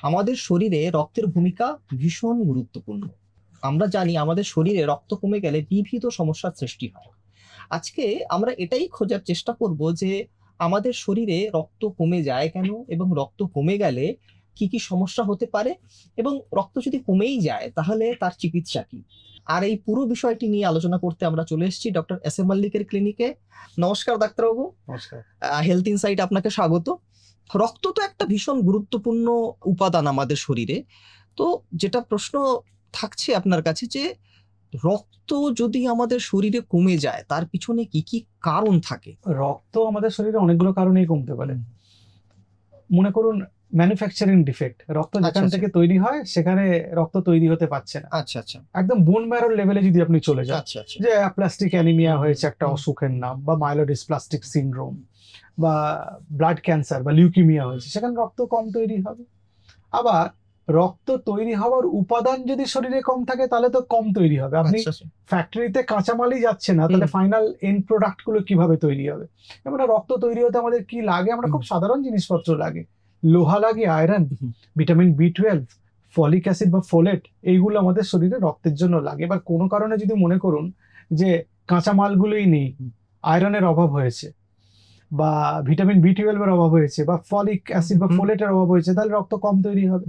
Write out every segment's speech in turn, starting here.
আমাদের শরীরে রক্তের ভূমিকা ভীষণ গুরুত্বপূর্ণ। আমরা জানি আমাদের শরীরে রক্ত কমে গেলে বিবিধ সমস্যার সৃষ্টি হয়। আজকে আমরা এটাই খোঁজার চেষ্টা করব যে আমাদের শরীরে রক্ত কমে যায় কেন, এবং রক্ত কমে গেলে কি কি সমস্যা হতে পারে, এবং রক্ত যদি কমেই যায় তাহলে তার চিকিৎসা কি। আর এই পুরো বিষয়টি নিয়ে আলোচনা করতে আমরা চলে এসেছি ডক্টর এস এম মল্লিকের ক্লিনিকে। নমস্কার ডাক্তারবাবু। নমস্কার। হেলথ ইনসাইট আপনাকে স্বাগত। রক্ত তো একটা ভীষণ গুরুত্বপূর্ণ উপাদান আমাদের শরীরে। তো যেটা প্রশ্ন থাকছে আপনার কাছে যে রক্ত যদি আমাদের শরীরে কমে যায় তার পিছনে কি কি কারণ থাকে? রক্ত আমাদের শরীরে অনেকগুলো কারণেই কমতে পারে। মনে করুন ম্যানুফ্যাকচারিং ডিফেক্ট, রক্ত যেখান আচ্ছা। থেকে তৈরি হয় সেখানে রক্ত তৈরি হতে পারছে না। আচ্ছা। একদম বোন ম্যারোর লেভেলে যদি আপনি চলে যান, আচ্ছা। যে প্লাস্টিক অ্যানিমিয়া হয়েছে একটা অসুখের নাম, বা মাইলোডিসপ্লাস্টিক সিনড্রোম, বা ব্লাড ক্যান্সার বা লিউকিমিয়া হয়েছে, সেখানে রক্ত কম তৈরি হবে। আবার রক্ত তৈরি হওয়ার উপাদান যদি শরীরে কম থাকে তাহলে তো কম তৈরি হবে। আপনি ফ্যাক্টরিতে কাঁচামালই যাচ্ছে না, তাহলে ফাইনাল এন্ড প্রোডাক্ট গুলো কিভাবে তৈরি হবে? এবার রক্ত তৈরি হতে আমাদের কি লাগে? আমরা খুব সাধারণ জিনিসপত্র লাগে, লোহা লাগে, iron, vitamin B 12, folic acid বা ফোলেট, এইগুলো আমাদের শরীরে রক্তের জন্য লাগে। এবার কোনো কারণে যদি মনে করুন যে কাঁচামালগুলোই নেই, আয়রনের অভাব হয়েছে, বা ভিটামিন বি 12 এর অভাব হয়েছে, বা ফলিক অ্যাসিড বা ফোলেটের অভাব হয়েছে, তাহলে রক্ত কম তৈরি হবে।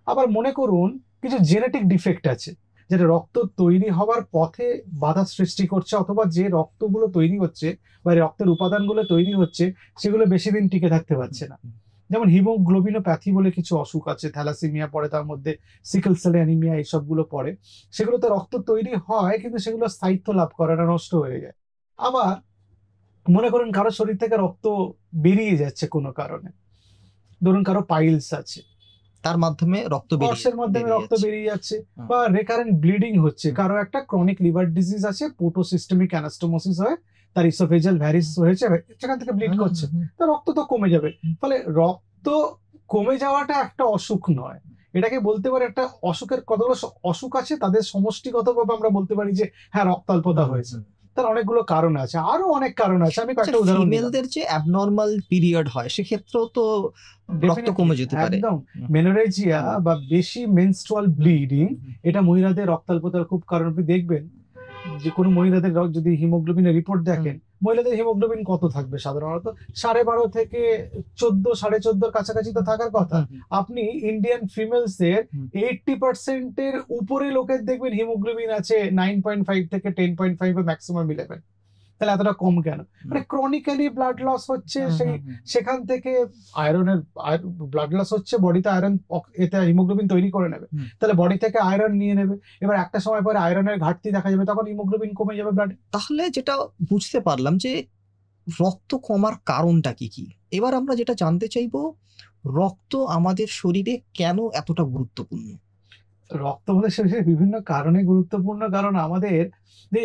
আবার মনে করুন কিছু জেনেটিক ডিফেক্ট আছে, যেটা রক্ত তৈরি হওয়ার পথে বাধা সৃষ্টি করছে, অথবা যে রক্তগুলো তৈরি হচ্ছে বা রক্তের উপাদানগুলো তৈরি হচ্ছে সেগুলো বেশি দিন টিকে থাকতে পারছে না। যেমন হিমোগ্লোবিনোপ্যাথি বলে কিছু অসুখ আছে, থ্যালাসেমিয়া পড়ে তার মধ্যে, সিকল সেল অ্যানিমিয়া, এইসবগুলো পড়ে। সেগুলোতে রক্ত তৈরি হয় কিন্তু সেগুলো স্থায়িত্ব লাভ করে না, নষ্ট হয়ে যায়। আবার মনে করুন কারো শরীর থেকে রক্ত বেরিয়ে যাচ্ছে কোনো কারণে, ধরুন কারো পাইলস আছে, তার মাধ্যমে রক্ত কর্সের মাধ্যমে রক্ত বেরিয়ে যাচ্ছে, বা রেকারেন্ট ব্লিডিং হচ্ছে, কারো একটা ক্রনিক লিভার ডিজিজ আছে, পোর্টোসিস্টেমিক অ্যানাস্টোমোসিস হয়, তার ইসোফেজিয়াল ভ্যারিস হয়েছে, সেখান থেকে ব্লিড করছে, তো রক্ত তো কমে যাবে। ফলে রক্ত কমে যাওয়াটা একটা অসুখ নয়, এটাকে বলতে পারি একটা অসুখের কতগুলো অসুখ আছে তাদের সমষ্টিগতভাবে আমরা বলতে পারি যে হ্যাঁ রক্তাল্পতা হয়েছে। তার অনেকগুলো কারণ আছে, আরো অনেক কারণ আছে, আমি কয়েকটা উদাহরণ দিলাম। ফিমেলদের যে অ্যাবনর্মাল পিরিয়ড হয় সেক্ষেত্রেও তো রক্ত কমে যেতে পারে। একদম, মেনোরেজিয়া বা বেশি মেনস্ট্রুয়াল ব্লিডিং, এটা মহিলাদের রক্তাল্পতার খুব কারণ। আপনি দেখবেন যে কোনো মহিলাদের যদি হিমোগ্লোবিনের রিপোর্ট দেখেন, মহিলাদের হিমোগ্লোবিন কত থাকবে? সাধারণত 12.5 থেকে 14, 14.5 কাছাকাছি তো থাকার কথা। আপনি ইন্ডিয়ান ফিমেলস এর 80% এর উপরে লোকের দেখবেন হিমোগ্লোবিন আছে 9.5 থেকে 10.5 বা ম্যাক্সিমাম 11। তাহলে এতটা কম কেন? মানে ক্রনিক্যালি ব্লাড লস হচ্ছে, সেখান থেকে আয়রনের ব্লাড লস হচ্ছে, বডিতে আয়রন, এতে হিমোগ্লোবিন তৈরি করে নেবে, তাহলে বডি থেকে আয়রন নিয়ে নেবে। এবার একটা সময় পরে আয়রনের ঘাটতি দেখা যাবে, তখন হিমোগ্লোবিন কমে যাবে ব্লাডে। তাহলে যেটা বুঝতে পারলাম যে রক্ত কমার কারণটা কি কি। এবার আমরা যেটা জানতে চাইবো, রক্ত আমাদের শরীরে কেন এতটা গুরুত্বপূর্ণ? রক্ত আমাদের শরীরে বিভিন্ন কারণে গুরুত্বপূর্ণ, কারণ আমাদের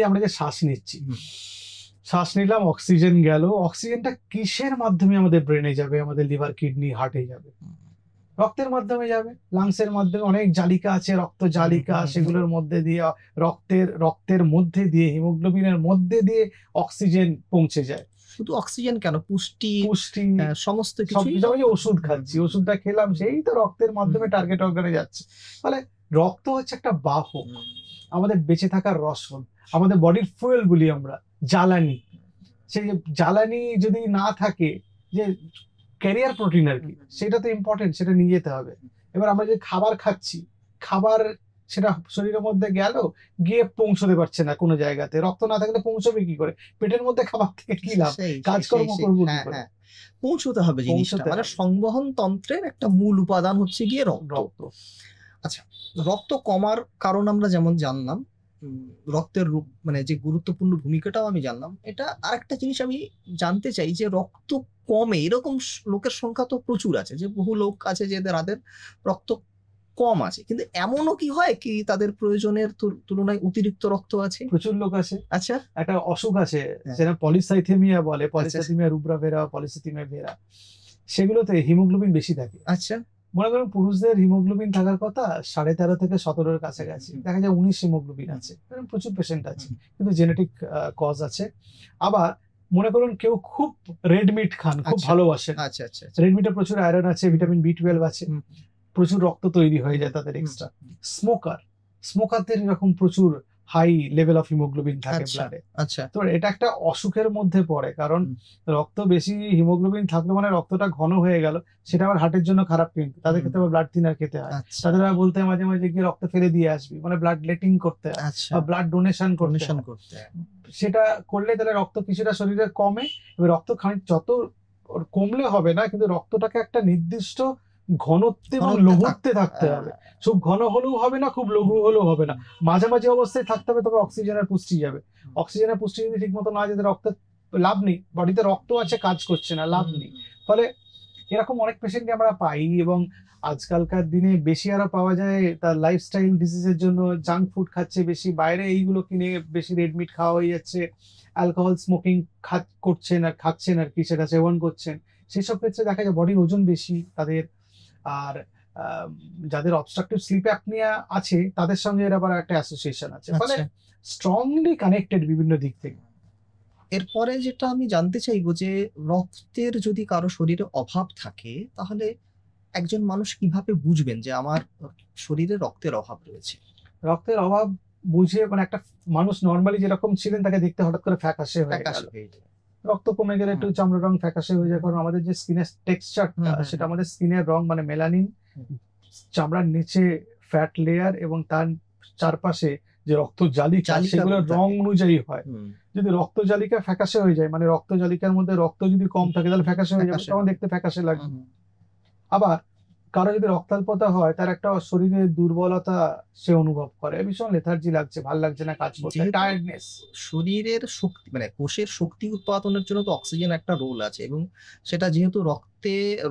আমরা যে শ্বাস নিচ্ছি, শ্বাস নিলাম, অক্সিজেন গেল, অক্সিজেনটা কিসের মাধ্যমে আমাদের ব্রেনে যাবে, আমাদের লিভার, কিডনি, হার্টে যাবে? রক্তের মাধ্যমে যাবে। লাংসের মাধ্যমে অনেক জালিকা আছে, রক্ত জালিকা, সেগুলোর মধ্যে দিয়ে রক্তের মধ্যে দিয়ে, হিমোগ্লোবিনের মধ্যে দিয়ে অক্সিজেন পৌঁছে যায়। শুধু অক্সিজেন কেন, পুষ্টি সমস্ত কিছু। ওষুধ খাচ্ছি, ওষুধটা খেলাম, সেই তো রক্তের মাধ্যমে টার্গেট অর্গানে যাচ্ছে। ফলে রক্ত হচ্ছে একটা বাহক, আমাদের বেঁচে থাকার রসদ, আমাদের বডির ফুয়েল বলি আমরা, জ্বালানি। সেই জ্বালানি যদি না থাকে, যে ক্যারিয়ার প্রোটিন আর কি, সেটা তো ইম্পর্টেন্ট, সেটা নিয়ে যেতে হবে। এবার আমরা যে খাবার খাচ্ছি, খাবার সেটা শরীরের মধ্যে গেল, গিয়ে পৌঁছতে পারছে না কোনো জায়গাতে, রক্ত না থাকলে পৌঁছবে কি করে? পেটের মধ্যে খাবার থেকে কি লাভ? কাজকর্ম করবো কি করে? পৌঁছতে হবে জিনিসটা, মানে সংবহন তন্ত্রের একটা মূল উপাদান হচ্ছে গিয়ে রক্ত। আচ্ছা, রক্ত কমার কারণ আমরা যেমন জানলাম, রক্তের রূপ মানে যে গুরুত্বপূর্ণ ভূমিকাটাও আমি জানলাম। এটা আরেকটা জিনিস আমি জানতে চাই যে রক্ত কমে এরকম লোকের সংখ্যা তো প্রচুর আছে, যে বহু লোক আছে যাদের রক্ত কম আছে, কিন্তু এমনও কি হয় কি তাদের প্রয়োজনের তুলনায় অতিরিক্ত রক্ত আছে? প্রচুর লোক আছে। আচ্ছা, একটা অসুখ আছে যেটা পলিসাইথেমিয়া বলে, পলিসাইথেমিয়া রুব্রা ভেরা, পলিসাইথেমিয়া ভেরা, সেগুলোতে হিমোগ্লোবিন বেশি থাকে। আচ্ছা, মনে করুন পুরুষদের হিমোগ্লোবিন থাকার কথা 13.5 থেকে 17 কাছাকাছি, দেখা যায় 19 হিমোগ্লোবিন আছে। প্রচুর পেশেন্ট আছে, কিন্তু জেনেটিক কজ আছে। আবার মনে করুন কেউ খুব রেড মিট খান, খুব ভালোবাসেন, রেড মিটে প্রচুর আয়রন আছে, ভিটামিন বি 12 আছে, প্রচুর রক্ত তৈরি হয়ে যায় তাদের এক্সট্রা। স্মোকারদের এরকম প্রচুর হাই লেভেল অফ হিমোগ্লোবিন থাকে আচ্ছা ব্লাডে। আচ্ছা। তো এটা একটা অসুখের মধ্যে পড়ে, কারণ রক্ত বেশি হিমোগ্লোবিন থাকলে মানে রক্তটা ঘন হয়ে গেল, সেটা আবার হার্টের জন্য খারাপ, কিন্তু তাদের ক্ষেত্রে আবার ব্লাড থিনার খেতে হয়। আচ্ছা তাদের আবার বলতে হয় মাঝে মাঝে গিয়ে রক্ত ফেলে দিয়ে আসবি, মানে ব্লাড লেটিং করতে হয় আচ্ছা, বা ব্লাড ডোনেশন ডোনেশন করতে করতে হয়। সেটা করলে তাহলে রক্ত কিছুটা শরীরে কমে। এবার রক্ত খানিক যত কমলে হবে না, কিন্তু রক্তটাকে একটা নির্দিষ্ট ঘনত্বে এবং ঘনত্বে লঘুত্বে থাকতে হবে। খুব ঘন হলেও হবে না, খুব লঘু হলেও হবে না, মাঝামাঝি অবস্থায় থাকতে হবে, তবে অক্সিজেনের পুষ্টি যাবে। অক্সিজেনের পুষ্টি যদি ঠিক মতো না যেতে রক্ত লাভ নেই, বডিতে রক্ত আছে কাজ করছে না, লাভ নেই। ফলে এরকম অনেক পেশেন্টকে আমরা পাই, এবং আজকালকার দিনে বেশি আরো পাওয়া যায় তার লাইফস্টাইল ডিজিজের জন্য জাঙ্ক ফুড খাচ্ছে বেশি, বাইরে এইগুলো কিনে বেশি রেড মিট খাওয়া হয়ে যাচ্ছে, অ্যালকোহল স্মোকিং করছেন আর খাচ্ছেন আর কি, সেটা সেবন করছেন। সেসব ক্ষেত্রে দেখা যায় বডির ওজন বেশি তাদের। আর যাদের অবস্ট্রাকটিভ স্লিপ অ্যাপনিয়া আছে তাদের সঙ্গে এর আবার একটা অ্যাসোসিয়েশন আছে, ফলে স্ট্রংলি কানেক্টেড বিভিন্ন দিক থেকে। এরপরে যেটা আমি জানতে চাইবো যে রক্তের যদি কারো শরীরে অভাব থাকে, তাহলে একজন মানুষ কিভাবে বুঝবেন যে আমার শরীরে রক্তের অভাব রয়েছে? রক্তের অভাব বুঝে, মানে একটা মানুষ নর্মালি যেরকম ছিলেন তাকে দেখতে হঠাৎ করে ফ্যাকাশে হয়ে গেল, রক্ত কমে গেলে একটু চামড়ার রং ফ্যাকাশে হয়ে যায়, কারণ আমাদের যে স্কিনের টেক্সচারটা সেটা আমাদের স্কিনের রং, মানে মেলানিন, চামড়ার নিচে ফ্যাট লেয়ার এবং তার চারপাশে যে রক্ত জালিকা সেগুলোর রং অনুযায়ী হয়। যদি রক্ত জালিকা ফ্যাকাশে হয়ে যায়, মানে রক্ত জালিকার মধ্যে রক্ত যদি কম থাকে তাহলে ফ্যাকাশে হয়ে যাবে, তখন দেখতে ফ্যাকাশে লাগবে। আবার কারো যদি রক্তাল্পতা হয়, তার একটা শরীরে দুর্বলতা সে অনুভব করে, ভীষণ লেথার্জি লাগছে, ভাল লাগছে না কাজ করতে, টায়ার্ডনেস। শরীরের শক্তি, মানে কোষের শক্তি উৎপাদনের জন্য তো অক্সিজেন একটা রোল আছে, এবং সেটা যেহেতু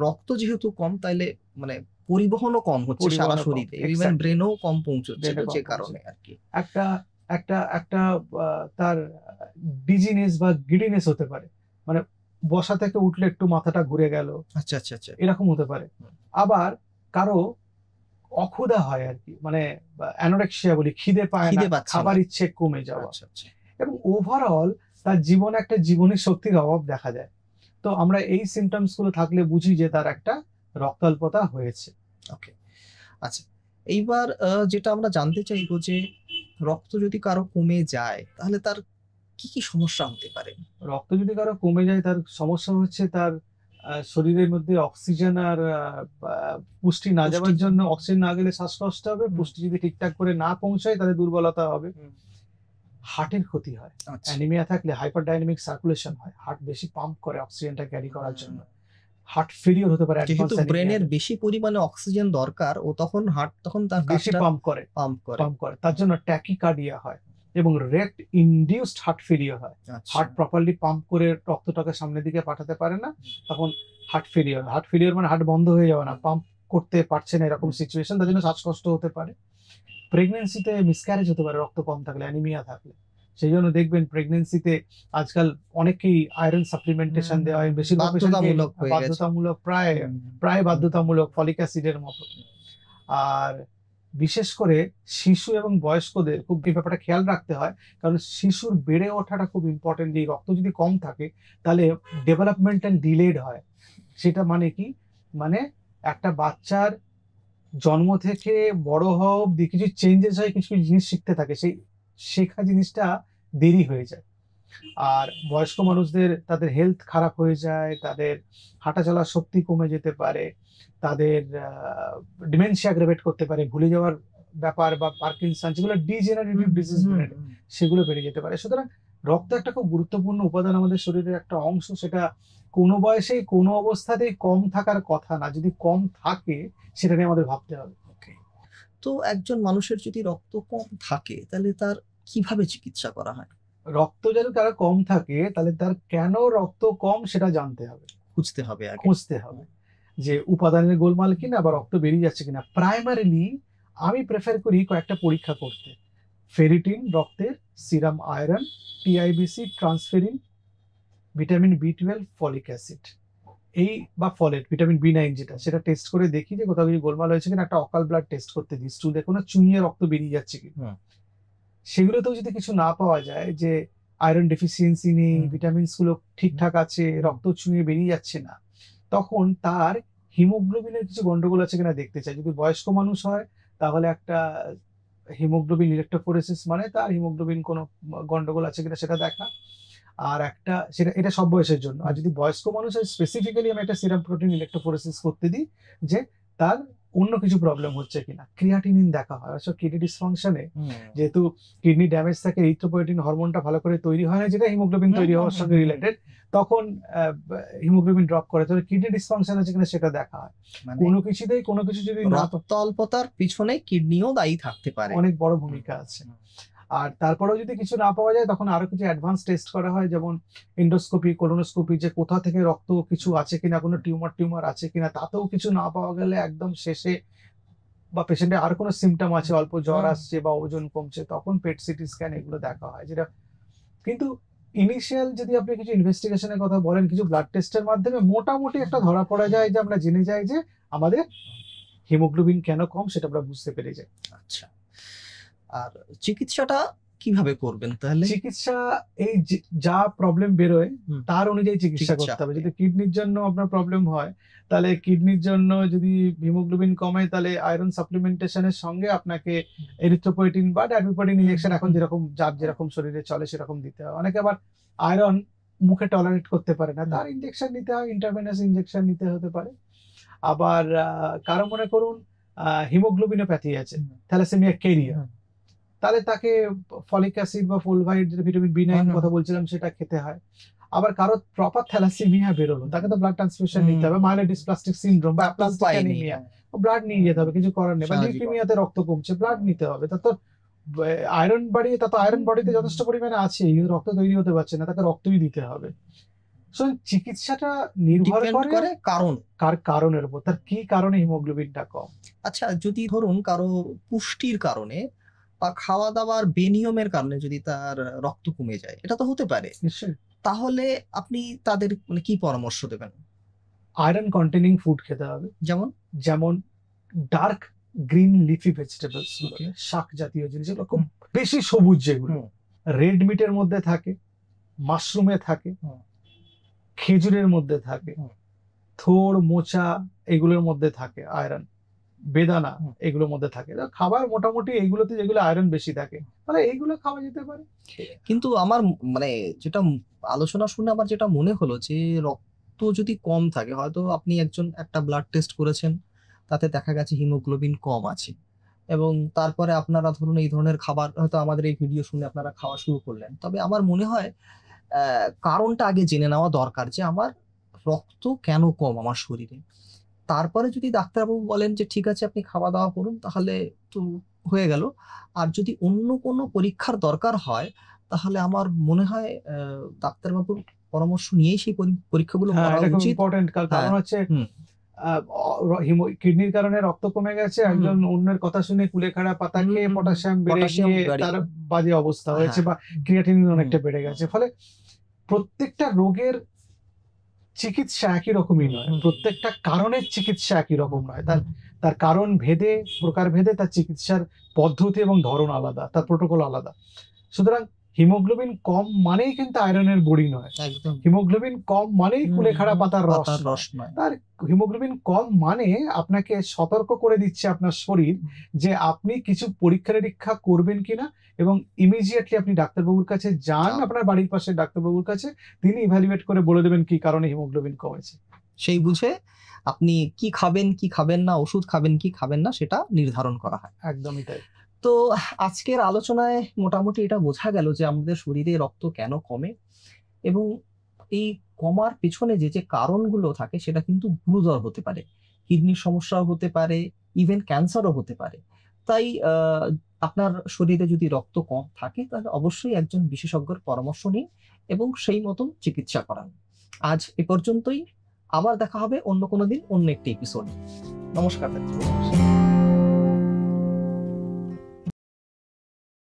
রক্ত যেহেতু কম, তাইলে মানে পরিবহনও কম হচ্ছে সারা শরীরে, ইভেন ব্রেনও কম পৌঁছচ্ছে, যে কারণে আর কি একটা একটা একটা তার ডিজিনেস বা গিডিনেস হতে পারে, মানে বসা থেকে উঠলে একটু মাথাটা ঘুরে গেল, আচ্ছা আচ্ছা আচ্ছা, এরকম হতে পারে। আবার কারো অক্ষুধা হয় আর কি, মানে অ্যানোরেক্সিয়া বলি, খিদে পায় না, খাবার ইচ্ছে কমে যাওয়া, এবং ওভারঅল তার জীবনে একটা জীবনী শক্তির অভাব দেখা যায়। তো আমরা এই সিমটমস গুলো থাকলে বুঝি যে তার একটা রক্তাল্পতা হয়েছে। ওকে, আচ্ছা, এইবার যেটা আমরা জানতে চাইবো যে রক্ত যদি কারো কমে যায় তাহলে তার কি কি সমস্যা হতে পারে? রক্ত যদি কারো কমে যায়, তার সমস্যা হচ্ছে তার শরীরের মধ্যে অক্সিজেন আর পুষ্টি না যাওয়ার জন্য, অক্সিজেন না গেলে শ্বাসকষ্ট হবে, পুষ্টি যদি ঠিকঠাক করে না পৌঁছায় তাহলে দুর্বলতা হবে, হার্টের ক্ষতি হয়, অ্যানিমিয়া থাকলে হাইপার ডাইনামিক সার্কুলেশন হয়, হার্ট বেশি পাম্প করে অক্সিজেনটা ক্যারি করার জন্য, হার্ট ফেলিওর হতে পারে, যেহেতু ব্রেনের বেশি পরিমাণে অক্সিজেন দরকার, ও তখন হার্ট তার বেশি পাম্প করে, তার জন্য ট্যাকিকার্ডিয়া হয় এবং রেট ইনডিউসড হার্ট ফেলিওর হয়। হার্ট প্রপারলি পাম্প করে রক্তটাকে সামনের দিকে পাঠাতে পারে না, তখন হার্ট ফেলিওর মানে হার্ট বন্ধ হয়ে যাওয়া না, পাম্প করতে পারছে না, এরকম সিচুয়েশন, তার জন্য শ্বাসকষ্ট হতে পারে। প্রেগনেন্সিতে মিসক্যারেজ হতে পারে রক্ত কম থাকলে, অ্যানিমিয়া থাকলে। সেই জন্য দেখবেন প্রেগনেন্সিতে আজকাল অনেকেই আয়রন সাপ্লিমেন্টেশন দেওয়া হয়, বেশিরভাগ বাধ্যতামূলক, প্রায় বাধ্যতামূলক, ফলিক অ্যাসিডের মতো। আর বিশেষ করে শিশু এবং বয়স্কদের খুব এই ব্যাপারটা খেয়াল রাখতে হয়, কারণ শিশুর বেড়ে ওঠাটা খুব ইম্পর্টেন্ট। এই রক্ত যদি কম থাকে তাহলে ডেভেলপমেন্টাল ডিলেড হয়। সেটা মানে কি, মানে একটা বাচ্চার জন্ম থেকে বড় হওয়া অব্দি কিছু চেঞ্জেস হয়, কিছু কিছু জিনিস শিখতে থাকে, সেই শেখা জিনিসটা দেরি হয়ে যায়। আর বয়স্ক মানুষদের তাদের হেলথ খারাপ হয়ে যায়, তাদের হাঁটা চলার শক্তি কমে যেতে পারে, তাদের ডিমেনশিয়া অ্যাগ্রাভেট করতে পারে, ভুলে যাওয়ার ব্যাপার, বা পার্কিনসন, যেগুলো ডিজেনারেটিভ ডিজিজ সেগুলো বেড়ে যেতে পারে। সুতরাং রক্ত একটা খুব গুরুত্বপূর্ণ উপাদান আমাদের শরীরের একটা অংশ, সেটা কোনো বয়সেই কোনো অবস্থাতেই কম থাকার কথা না, যদি কম থাকে সেটা নিয়ে আমাদের ভাবতে হবে। তো একজন মানুষের যদি রক্ত কম থাকে তাহলে তার কিভাবে চিকিৎসা করা হয়? রক্ত যদি কারো কম থাকে তাহলে তার কেন রক্ত কম সেটা জানতে হবে, খুঁজতে হবে যে উপাদানের গোলমাল কিনা বা রক্ত বেরিয়ে যাচ্ছে কিনা। প্রাইমারিলি আমি প্রেফার করি কয়েকটা পরীক্ষা করতে: ফেরিটিন রক্তের, serum iron, TIBC, transferrin, vitamin B12, folic acid, এই বা ফলেট, ভিটামিন B9 যেটা, সেটা টেস্ট করে দেখি যে কোথাও কিছু গোলমাল হয়েছে কিনা। একটা অকাল ব্লাড টেস্ট করতে দিই, স্টুলে কোনো চুইয়ে রক্ত বেরিয়ে যাচ্ছে কিনা। সেগুলোতেও যদি কিছু না পাওয়া যায়, যে আয়রন ডেফিসিয়েন্সি নেই, ভিটামিনস গুলো ঠিকঠাক আছে, রক্ত চুইয়ে বেরিয়ে যাচ্ছে না, তখন তার হিমোগ্লোবিনের কিছু গন্ডগোল আছে কিনা দেখতে চাই। যদি বয়স্ক মানুষ হয় তাহলে একটা হিমোগ্লোবিন ইলেকট্রোফোরেসিস মানে তার হিমোগ্লোবিন কোনো গন্ডগোল আছে কিনা সেটা দেখা। আর একটা সেটা এটা সব বয়সের জন্য। আর যদি বয়স্ক মানুষ হয় স্পেসিফিক্যালি আমি একটা সিরাম প্রোটিন ইলেকট্রোফোরেসিস করতে দিই যে তার অন্য কিছু প্রবলেম হচ্ছে কিনা। ক্রিয়াটিনিন দেখা হয়। আসলে কিডনি ডিসফাংশনে যেহেতু কিডনি ড্যামেজ থাকে, এরিথ্রোপয়েটিন হরমোনটা ভালো করে তৈরি হয় না, যেটা হিমোগ্লোবিন তৈরি হওয়ার সঙ্গে রিলেটেড, তখন হিমোগ্লোবিন ড্রপ করে। তবে কিডনি ডিসফাংশন আছে কিনা সেটা দেখা হয়। মানে কোনো কিছুতেই কোনো কিছু যদি না, রক্ত অল্পতার পিছনে কিডনিও দায়ী থাকতে পারে, অনেক বড় ভূমিকা আছে। আর তারপরেও যদি কিছু না পাওয়া যায় তখন আরো কিছু অ্যাডভান্স টেস্ট করা হয়, যেমন এন্ডোস্কোপি, কোলোনোস্কোপি, যে কোথা থেকে রক্ত কিছু আছে কিনা, কোনো টিউমার আছে কিনা। তাতেও কিছু না পাওয়া গেলে একদম শেষে, বা পেশেন্টের আর কোনো সিমটম আছে, অল্প জ্বর আসছে বা ওজন কমছে, তখন পেট সিটি স্ক্যান এগুলো দেখা হয়। যেটা কিন্তু ইনিশিয়াল যদি আপনি কিছু ইনভেস্টিগেশনের কথা বলেন, কিছু ব্লাড টেস্টের মাধ্যমে মোটামুটি একটা ধরা পড়া যায়, যে আমরা জেনে যাই যে আমাদের হিমোগ্লোবিন কেন কম, সেটা আমরা বুঝতে পেরে যাই। আচ্ছা, আর চিকিৎসাটা কিভাবে করবেন তাহলে? চিকিৎসা এই যা প্রবলেম বেরোয় তার অনুযায়ী চিকিৎসা করতে হবে। যদি কিডনির জন্য আপনার প্রবলেম হয়, তাহলে কিডনির জন্য যদি হিমোগ্লোবিন কমে, তাহলে আয়রন সাপ্লিমেন্টেশনের সঙ্গে আপনাকে এরিথ্রোপয়েটিন বা ডাইবিপয়েটিন ইনজেকশন, এখন যেরকম যার যেরকম শরীরে চলে সেরকম দিতে হয়। অনেকে আবার আয়রন মুখে টলারেট করতে পারে না, তার ইনজেকশন নিতে হয়, ইন্টারভেনাস ইনজেকশন নিতে হতে পারে। আবার কারো মনে করুন হিমোগ্লোবিনোপ্যাথি আছে, থ্যালাসেমিয়া ক্যারিয়ার, তাহলে তাকে ফলিক অ্যাসিড বা ফোলভাইড, যেটা ভিটামিন B9 কথা বলছিলাম, সেটা খেতে হয়। আবার কারো প্রপার থ্যালাসেমিয়া বেরোলো, তাকে তো ব্লাড ট্রান্সফিউশন নিতে হবে। মাইলোডিসপ্লাস্টিক সিনড্রোম বা অ্যাপ্লাস্টিক অ্যানিমিয়া, ব্লাড নিয়ে যেতে হবে, কিছু করার নেই। বা লিউকেমিয়াতে রক্ত কমছে, ব্লাড নিতে হবে। তা তো আয়রন বাড়িয়ে, তা তো আয়রন বডিতে যথেষ্ট পরিমাণে আছে, রক্ত তৈরি হতে পারছে না, তাকে রক্তই দিতে হবে। চিকিৎসাটা নির্ভর করে কারণের উপর, তার কি কারণে হিমোগ্লোবিনটা কম। আচ্ছা, যদি ধরুন কারো পুষ্টির কারণে বা খাওয়া দাওয়ার বেনিয়মের কারণে যদি তার রক্ত কমে যায়, এটা তো হতে পারে, নিশ্চয়ই, তাহলে আপনি তাদের মানে কি পরামর্শ দেবেন? আয়রন কন্টেনিং ফুড খেতে হবে, যেমন ডার্ক গ্রিন লিফি ভেজিটেবলস, শাক জাতীয় জিনিস, যেগুলো খুব বেশি সবুজ, যেগুলো রেড মিটের মধ্যে থাকে, মাশরুমে থাকে, খেজুরের মধ্যে থাকে, থোড়, মোচা এগুলোর মধ্যে থাকে আয়রন, বেদানা এগুলোর মধ্যে থাকে। খাবার মোটামুটি এইগুলোতে যেগুলো আয়রন বেশি থাকে, তাহলে এইগুলো খাওয়া যেতে পারে। কিন্তু আমার মানে যেটা আলোচনা শুনে আমার যেটা মনে হলো, যে রক্ত যদি কম থাকে, হয়তো আপনি একটা ব্লাড টেস্ট করেছেন, তাতে দেখা গেছে হিমোগ্লোবিন কম আছে, এবং তারপরে আপনারা ধরুন এই ধরনের খাবার হয়তো আমাদের এই ভিডিও শুনে আপনারা খাওয়া শুরু করলেন। তবে আমার মনে হয় কারণটা আগে জেনে নেওয়া দরকার, যে আমার রক্ত কেন কম আমার শরীরে। তারপরে যদি ডাক্তারবাবু বলেন যে ঠিক আছে আপনি খাওয়া দাওয়া করুন, তাহলে তো হয়ে গেল। আর যদি অন্য কোনো পরীক্ষার দরকার হয়, তাহলে আমার মনে হয় ডাক্তারবাবুর পরামর্শ নিয়েই সেই পরীক্ষাগুলো করা উচিত। ইম্পর্টেন্ট, কারণ হচ্ছে কিডনির কারণে রক্ত কমে গেছে, একজন অন্যের কথা শুনে কুলেখাড়া পাতা খেয়ে পটাশিয়াম বেড়ে গিয়ে তার বাজে অবস্থা হয়েছে, বা ক্রিয়াটিনিন অনেকটা বেড়ে গেছে। ফলে প্রত্যেকটা রোগের চিকিৎসা একই রকমই নয়, প্রত্যেকটা কারণের চিকিৎসা একই রকম নয়। তার কারণ ভেদে, প্রকার ভেদে তার চিকিৎসার পদ্ধতি এবং ধরন আলাদা, তার প্রোটোকল আলাদা। সুতরাং হিমোগ্লোবিন কম মানেই কিন্তু আয়রনের বড়ি নয়, হিমোগ্লোবিন কম মানেই কুলেখাড়া পাতার রস নয়। তার হিমোগ্লোবিন কম মানে আপনাকে সতর্ক করে দিচ্ছে আপনার শরীর যে আপনি কিছু পরীক্ষা নিরীক্ষা করবেন কিনা, এবং ইমিডিয়েটলি আপনি ডাক্তারবাবুর কাছে যান, আপনার বাড়ির পাশে ডাক্তারবাবুর কাছে, তিনি ইভ্যালুয়েট করে বলে দেবেন কি কারণে হিমোগ্লোবিন কমেছে। সেই বুঝে আপনি কি খাবেন কি খাবেন না, ওষুধ খাবেন কি খাবেন না, সেটা নির্ধারণ করা হয়। একদমই তাই। তো আজকের আলোচনায় মোটামুটি এটা বোঝা গেল যে আমাদের শরীরে রক্ত কেন কমে, এবং এই কমার পেছনে যে কারণগুলো থাকে সেটা কিন্তু গুরুতর হতে পারে, কিডনির সমস্যাও হতে পারে, ইভেন ক্যান্সারও হতে পারে। তাই আপনার শরীরে যদি রক্ত কম থাকে, তাহলে অবশ্যই একজন বিশেষজ্ঞের পরামর্শ নিন এবং সেই মতন চিকিৎসা করান। আজ এ পর্যন্তই, আবার দেখা হবে অন্য কোনো দিন অন্য একটি এপিসোড। নমস্কার।